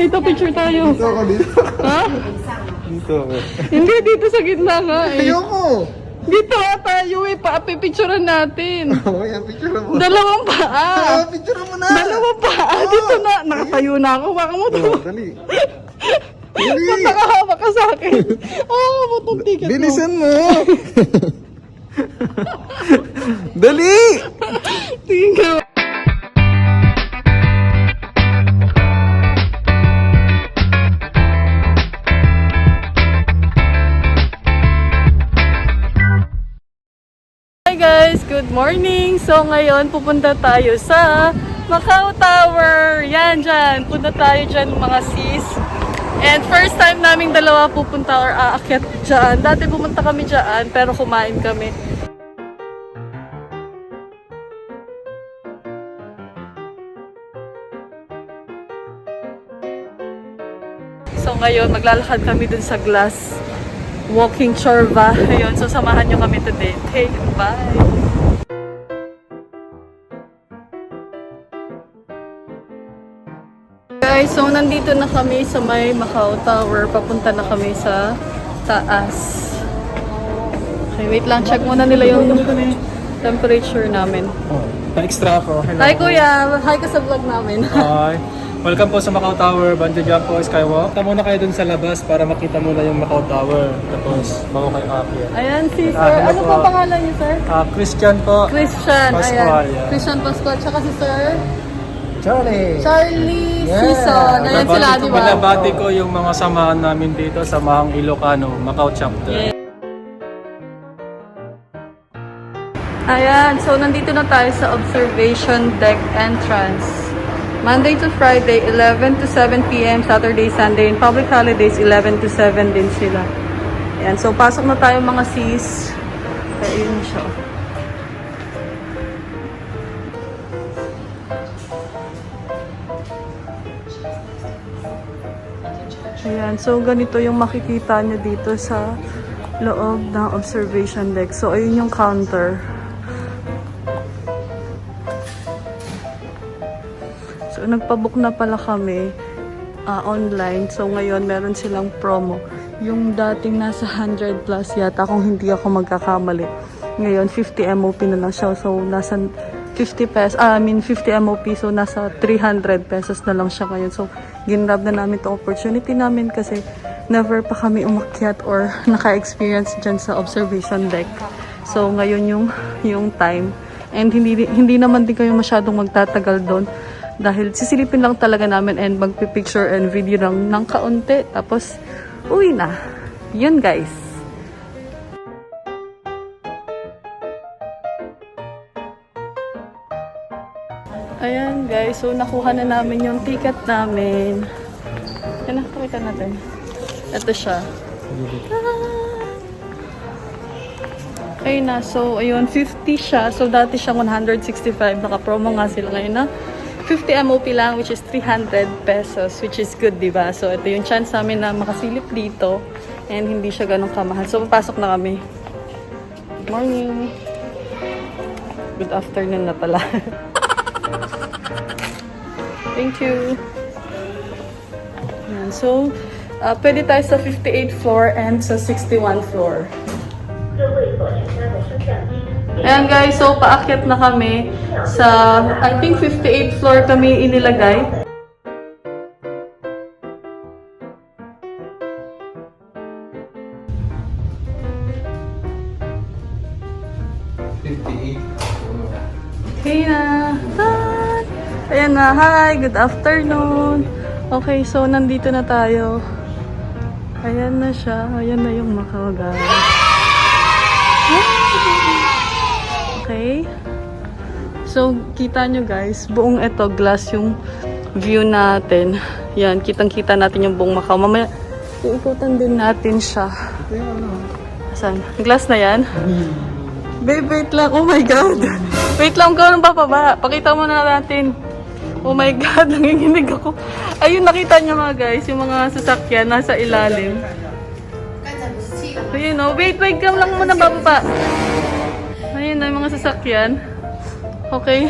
Dito, picture tayo. Dito ako, dito. Ha? Dito ako. Hindi, dito sa gitna nga eh. Ayoko! Dito tayo eh, pipicturean natin. Oo, yan, picture mo. Dalawang paa. Picture mo na! Dalawang paa. Dito na. Nakatayo na ako. Baka mo to. Dali. Ba't nakahawak ka sa akin? Oo, mo itong ticket mo. Bilisan mo! Dali! Tingin ka. Hi guys! Good morning! So ngayon pupunta tayo sa Macau Tower. Yan dyan. Punta tayo dyan mga sis. And first time naming dalawa pupunta or aakyat dyan. Dati pumunta kami dyan pero kumain kami. So ngayon maglalakad kami dun sa glass walking chorba. Ayun, so samahan nyo kami today. Okay, bye! Guys, so nandito na kami sa may Macau Tower. Papunta na kami sa taas. Okay, wait lang. Check muna nila yung temperature namin. Oh, pa-extra po. Hello. Hi kuya! Hi ka sa vlog namin. Hi. Welcome po sa Macau Tower, bungee jump po, skywalk. Punta muna kayo dun sa labas para makita muna yung Macau Tower. Tapos, bago kayo aakyat. Ayan si sir. hello Ano po. po pangalan niyo sir? Christian po. Christian. Pascual, Ayan. yeah. Christian Pascual. Tsaka si sir Charlie! Charlie Yeah. Sison. Ayan sila, di ba? Binabati ko yung mga samahan namin dito sa Mahang Ilocano, Macau Chapter. Yeah. Ayan, so nandito na tayo sa observation deck entrance. Monday to Friday, 11 to 7 p.m. Saturday, Sunday, and public holidays, 11 to 7 din sila. Ayan, so pasok na tayo mga sis. Ayun siya. Ayan, so ganito yung makikita nyo dito sa loob ng observation deck. So ayun yung counter. So nagpabook na pala kami online. So ngayon meron silang promo. Yung dating nasa 100 plus yata kung hindi ako magkakamali. Ngayon 50 MOP na lang siya. So nasa 50 pesos, 50 MOP. So nasa 300 pesos na lang siya ngayon. So ginrab na namin itong opportunity namin kasi never pa kami umakyat or naka-experience dyan sa observation deck. So ngayon yung time. And hindi naman din kayo masyadong magtatagal doon. Dahil sisilipin lang talaga namin and magpipicture and video lang ng kaunti. Tapos, uwi na. Yun guys. Ayan guys. So, nakuha na namin yung ticket namin. Yan na, pakita natin. Ito siya. Okay na. So, ayun, 50 siya. So, dati siyang 165. Naka-promo nga sila ngayon na 50 MOP lang, which is 300 pesos, which is good, diba? So, ito yung chance namin na makasilip dito and hindi siya ganun kamahal. So, papasok na kami. Good morning. Good afternoon na pala. Thank you. Yan. So, pwede tayo sa 58th floor and sa 61 floor. Ayan guys, so paakyat na kami sa, I think 58th floor kami inilagay. Okay na. Hi! Ayan na, hi! Good afternoon! Okay, so nandito na tayo. Ayan na siya. Ayan na yung Macau guys. Okay. So, kita nyo guys, buong ito, glass yung view natin. Yan, kitang-kita natin yung buong Macau. Mamaya, iikutan din natin siya. Saan? Glass na yan? Babe, wait lang. Oh my God. Wait lang, gano'n ba pa? Pakita mo na natin. Oh my God, nanginginig ako. Ayun, nakita nyo mga guys, yung mga sasakyan nasa ilalim. Ayun, oh. Wait ka lang muna bababa. Ayun na yung mga sasakyan. Okay.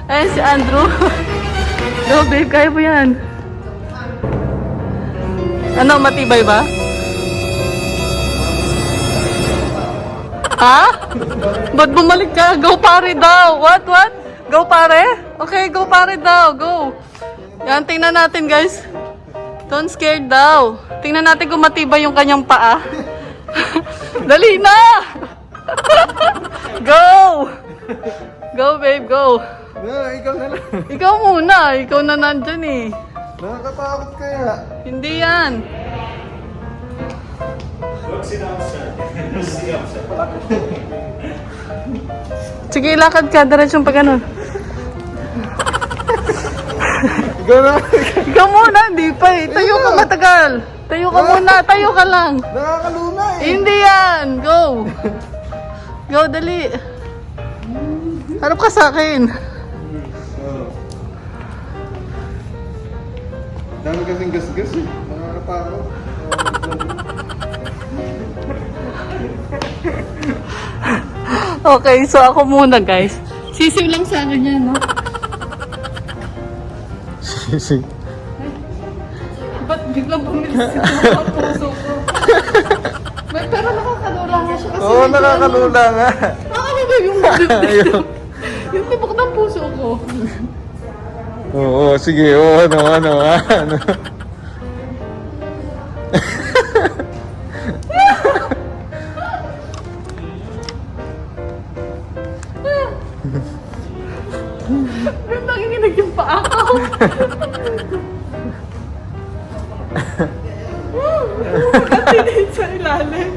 Ayan si Andrew. Go babe, kaya mo yan. Ano, matibay ba? Ha? Ba't bumalik ka? Go pare daw. What? Go pare? Okay, go pare daw. Go. Yan, tingnan natin guys. Don't scared daw. Tingnan natin kung matibay yung kanyang paa. Dali na! Go! Go babe, go. No, ikaw na lang. Ikaw muna. Ikaw na nandyan eh. Nakakatakot kaya. Hindi yan. Sige, lakad ka. Diretsong pag ano. Ikaw na. Ikaw muna, hindi pa eh. Tayo ka matagal. Tayo ka muna, tayo ka lang. Nakakaluna eh. Hindi yan. Go. Go, dali. Harap ka sa akin. Dami kasing gas-gas eh. Nakakatakot. Okay, so ako muna guys. Sisiw lang sa akin yan, no? Sisi. Ba't biglang bumilis ito ang puso ko? Pero nakakalula nga siya kasi. Oo, nakakalula nga. Nakakabay yung yung tibok ng puso ko. Oo, sige. Oo, ano. Ba't nanginginig yung paa ko? Katilid sa ilalim.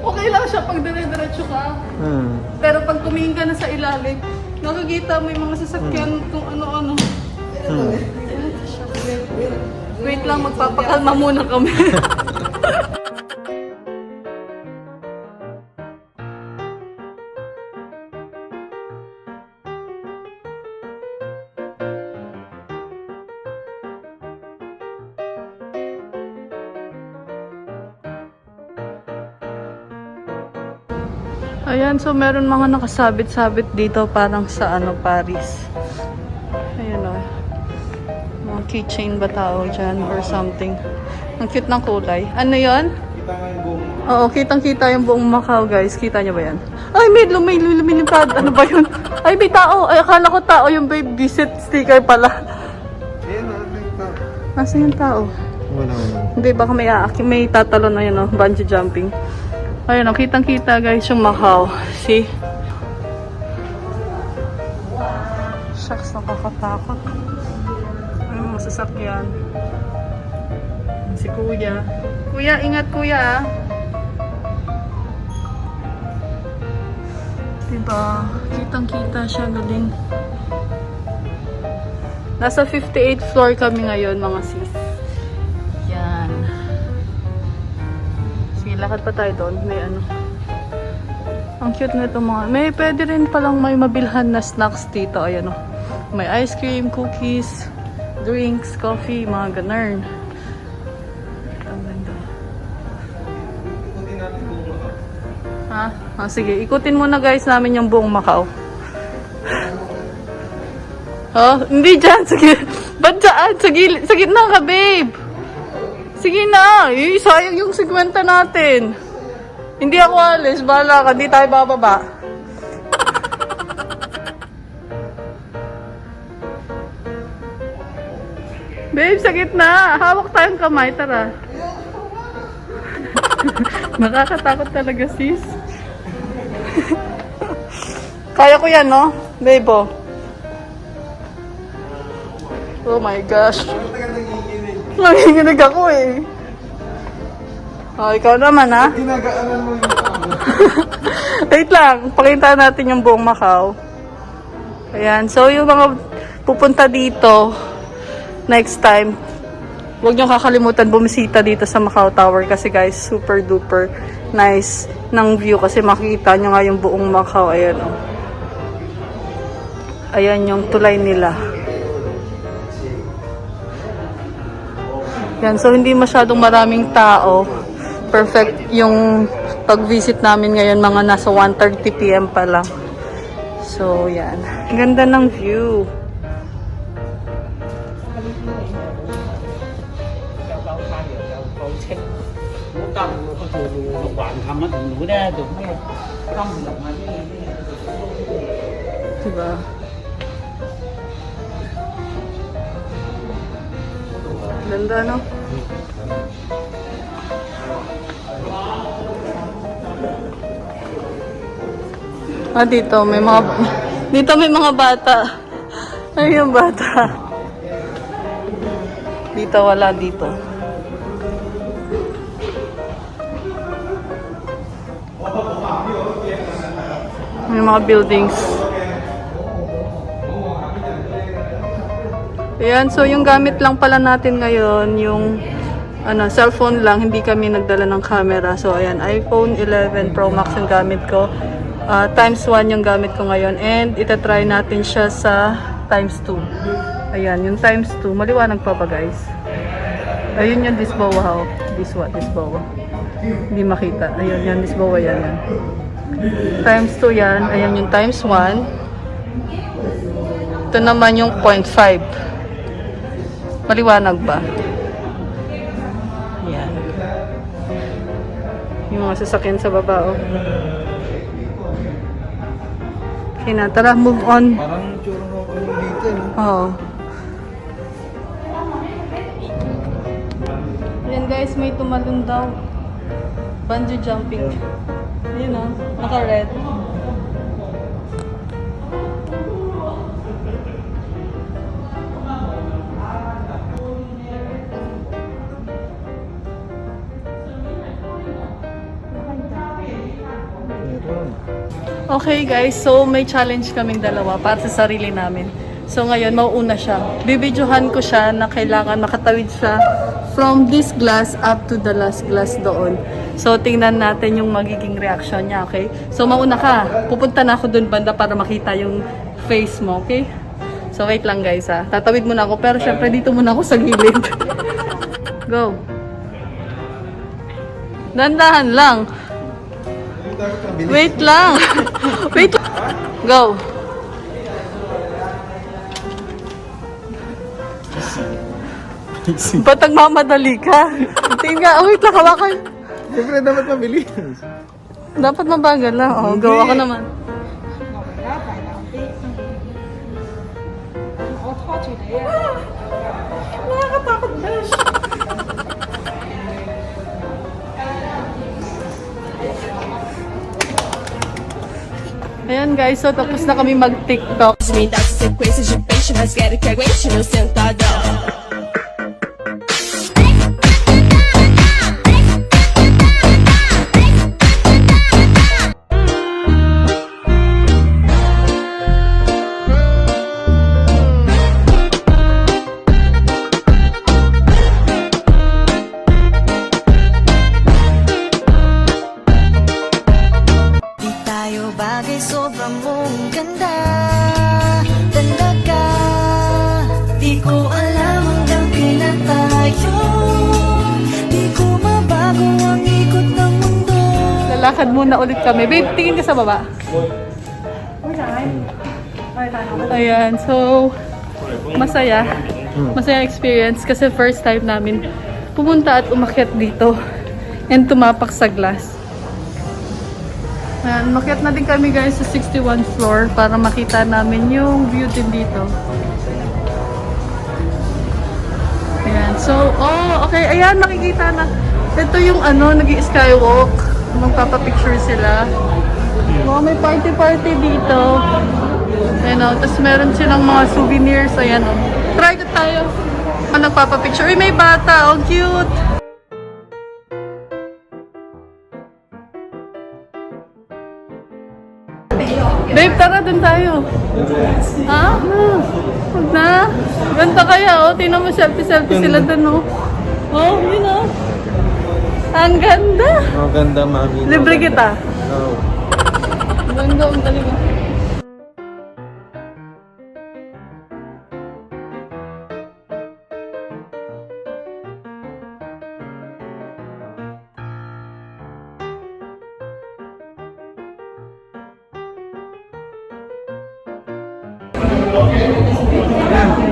Okay lang siya pag dire-diretso ka. Pero pag tumingin ka na sa ilalim, nakikita mo yung mga sasakyan kung ano-ano. Wait lang, magpapakalma muna kami. Ayan, so meron mga nakasabit-sabit dito parang sa ano, Paris. Ayan o. Mga keychain ba tao dyan or something. Ang cute ng kulay. Ano yon? Kita nga yung buong. Oo, kitang-kita yung buong Macau, guys. Kita niyo ba yan? Ay, may lumilipad. Ano ba yun? Ay, may tao. Ay, akala ko tao yung babe visit sticker pala. Ayan, nakakita. Nasaan yung tao? Wala. Hindi, baka may tatalon na yun, oh, bungee jumping. Ayun, oh, kitang-kita guys yung Macau. See? Shucks, nakakatakot. Ay, mga sasakyan. Si kuya. Kuya, ingat kuya ah. Diba? Kitang-kita siya, galing. Nasa 58th floor kami ngayon, mga sis. Yan. Sige, lakad pa tayo doon. May ano. Ang cute na ito mga. May pwede rin palang may mabilhan na snacks dito. Ayan o. May ice cream, cookies, drinks, coffee, mga ganun. Ang ganda. Ha? Ah, sige, ikutin muna guys namin yung buong Macau. Oh, hindi dyan. Sige. Ba't dyan? Sa gitna ka, babe. Sige na. Sayang yung 50 natin. Hindi ako alis. Bahala ka. Hindi tayo bababa. Babe, sa gitna. Hawak tayong kamay. Tara. Nakakatakot talaga, sis. Kaya ko yan, no? Babe, oh. Oh my gosh. Nanginginig ako eh. Oh, ikaw naman ha. Ginagaanan mo yung Wait lang, pakita natin yung buong Macau. Ayan, so yung mga pupunta dito next time, huwag nyo kakalimutan bumisita dito sa Macau Tower kasi guys, super duper nice ng view kasi makikita nyo nga yung buong Macau. Ayan oh. Ayan yung tulay nila. Yan, so hindi masyadong maraming tao. Perfect yung pag-visit namin ngayon, mga nasa 1:30 PM pa lang. So, yan. Ganda ng view. Đâu thay được đâu, con thích muốn cầm có chùa lục bạn thăm nó đừng núi ra được nghe không được mà Diba? Ganda, no? Dito may mga bata. Ay, yung bata. Dito wala dito. May mga buildings. Ayan, so yung gamit lang pala natin ngayon, yung cellphone lang, hindi kami nagdala ng camera. So ayan, iPhone 11 Pro Max yung gamit ko. Times 1 yung gamit ko ngayon. And itatry natin siya sa times 2. Ayan, yung times 2. Maliwanag pa ba guys? Ayun yung disbawa. Disbawa. Hindi makita. Ayun, yan, disbawa yan. Times 2 yan. Ayan yung times 1. Ito naman yung 0.5. Maliwanag ba? Ayan. Yung mga sasakyan sa baba, oh. Okay na, tara, move on. Parang tsura ko dito, no? Oo. Ayan guys, may tumalon daw. Bungee jumping. Yun o, naka-red. Okay guys, so may challenge kaming dalawa para sa sarili namin. So ngayon, mauuna siya. Bibidyohan ko siya na kailangan makatawid siya from this glass up to the last glass doon. So tingnan natin yung magiging reaction niya, okay? So mauna ka. Pupunta na ako doon banda para makita yung face mo, okay? So wait lang guys ha. Tatawid muna ako pero syempre dito muna ako sa gilid. Go. Dandahan lang. Wait lang. Wait lang. Go. Ba't nagmamadali ka? Tingin nga, wait lang, hawakan. Siyempre, dapat mabilis. Dapat mabagal lang. Oh, go ako naman. Nakakatakot ba? Ayan guys, so tapos na kami mag-TikTok. Me dá sequência de peixe, mas quero que aguente meu sentadão. Di tayo bagay sobrang mong ganda. Talaga di ko alam hanggang kailan tayo. Di ko mabago ang ikot ng mundo. Lalakad muna ulit kami. Babe, tingin ka sa baba. Ayan, so masaya. Masaya experience kasi first time namin pumunta at umakyat dito and tumapak sa glass. Ayan, umakyat na din kami guys sa 61st floor para makita namin yung view din dito. Ayan, so, oh, okay, ayan, makikita na. Ito yung nag-i-skywalk. Magpapapicture sila. Wow, may party-party dito. Ayan o, tapos meron silang mga souvenirs. Ayan o. Try ko tayo. Nagpapapicture. Uy, may bata. Oh, cute. Babe, tara dun tayo. Ha? Huwag na. Ganda kaya, oh. Tingnan mo, selfie-selfie sila dun, oh. Oh, yun, oh. Ang ganda. Oh, ganda, mami. Libre kita. No. Ganda, ang galing, oh.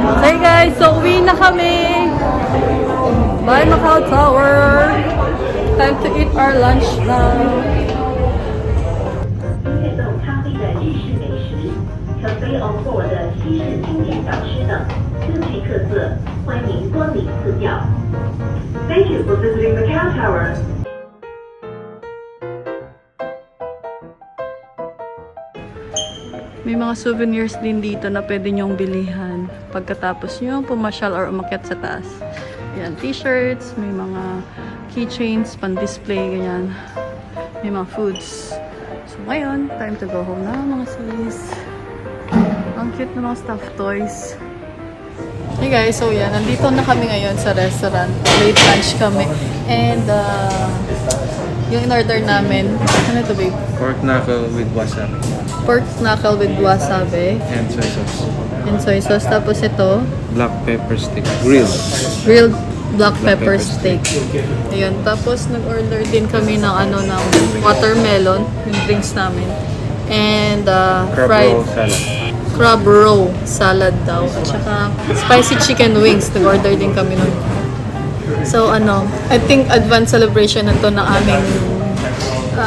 Okay guys, so uwi na kami. Bye Macau Tower. Time to eat our lunch now. 配赠咖啡的日式美食、Cafe on Board 的西式经典小吃等，各具特色，欢迎光临赐教。Thank you for visiting Macau Tower. May mga souvenirs din dito na pwede nyong bilihan pagkatapos nyo pumasyal or umakyat sa taas. Ayan, t-shirts, may mga keychains, pan-display, ganyan. May mga foods. So ngayon, time to go home na mga sis. Ang cute na mga stuffed toys. Hey guys, so yan, nandito na kami ngayon sa restaurant. Late lunch kami. And yung in-order namin, ano ito babe? Pork knuckle with wasabi. Pork knuckle with wasabi And soy sauce. and soy sauce. Tapos ito, Black pepper stick. Grilled. grilled black pepper steak. Ayun. Tapos nag-order din kami ng ng watermelon, yung drinks namin. And Crab fried roll salad. crab roll salad daw. At saka spicy chicken wings. Nag-order din kami nun. So I think advance celebration na to ng aming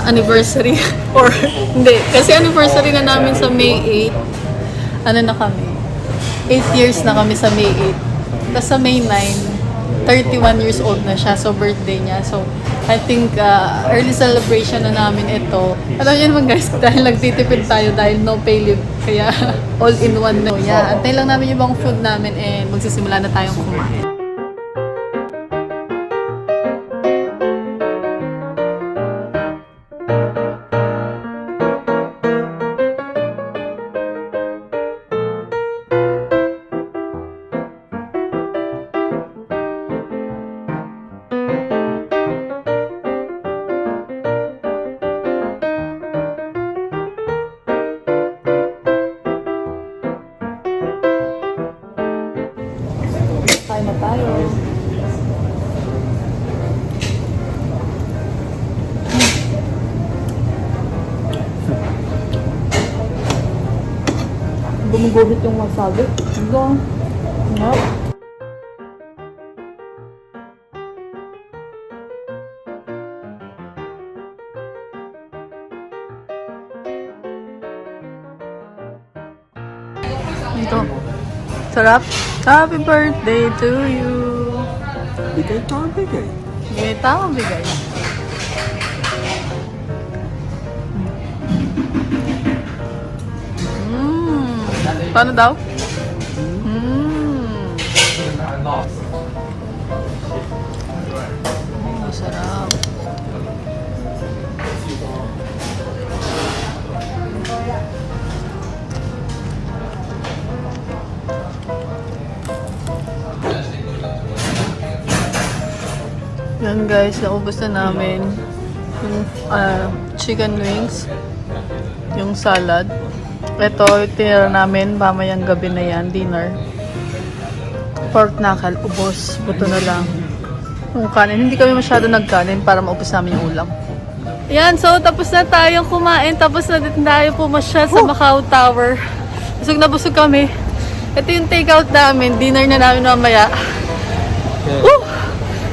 anniversary. Or hindi. Kasi anniversary na namin sa May 8. Ano na kami? 8 years na kami sa May 8. Tapos sa May 9, 31 years old na siya. So birthday niya. So I think early celebration na namin ito. Alam niyo naman guys, dahil nagtitipid tayo dahil no pay leave. Kaya all in one na. Yeah, antay lang namin yung ibang food namin and magsisimula na tayong kumain. Kain na tayo. Gumuguhit yung wasabi. Ito. Sarap. Ito. Sarap. Happy birthday to you. Bigay ka, bigay. Bigay tao, bigay. Paano daw? Oh, sarap. Yan guys, naubos na namin yung chicken wings, yung salad. Ito, tinira namin mamayang gabi na yan, dinner. Pork knuckle, ubos, buto na lang. Yung kanin, hindi kami masyado nagkanin para maubos namin yung ulam. Yan, so tapos na tayong kumain, tapos na din tayo pumasya sa Macau Tower. Busog na busog kami. Ito yung takeout namin, dinner na namin mamaya.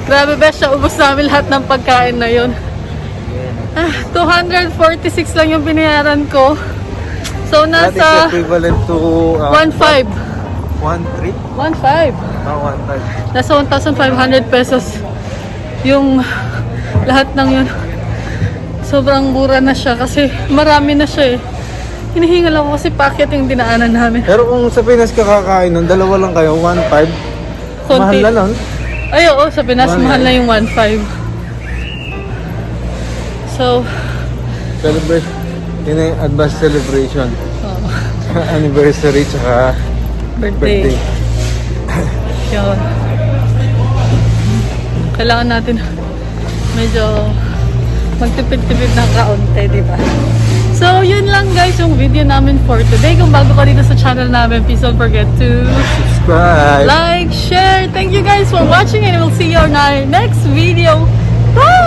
Grabe best siya, ubos namin lahat ng pagkain na yun. 246 lang yung binayaran ko. So That is nasa equivalent to 1.5. 1.3? 1.5. Oh, 1.5. Nasa 1,500 pesos yung lahat ng yun. Sobrang mura na siya kasi marami na siya eh. Hinihingal ako kasi packet yung dinaanan namin. Pero kung sa Pinas ka kakain nun, dalawa lang kayo, 1.5. Mahal na nun. Ay, oo, sa Pinas mahal na yung 1.5. So, Celebrate. Yun na yung advanced celebration. Anniversary tsaka birthday. Yun. Kailangan natin medyo magtipid-tipid ng kaunti, di ba? So, yun lang guys yung video namin for today. Kung bago ka dito sa channel namin, please don't forget to subscribe, like, share. Thank you guys for watching and we'll see you on our next video. Bye!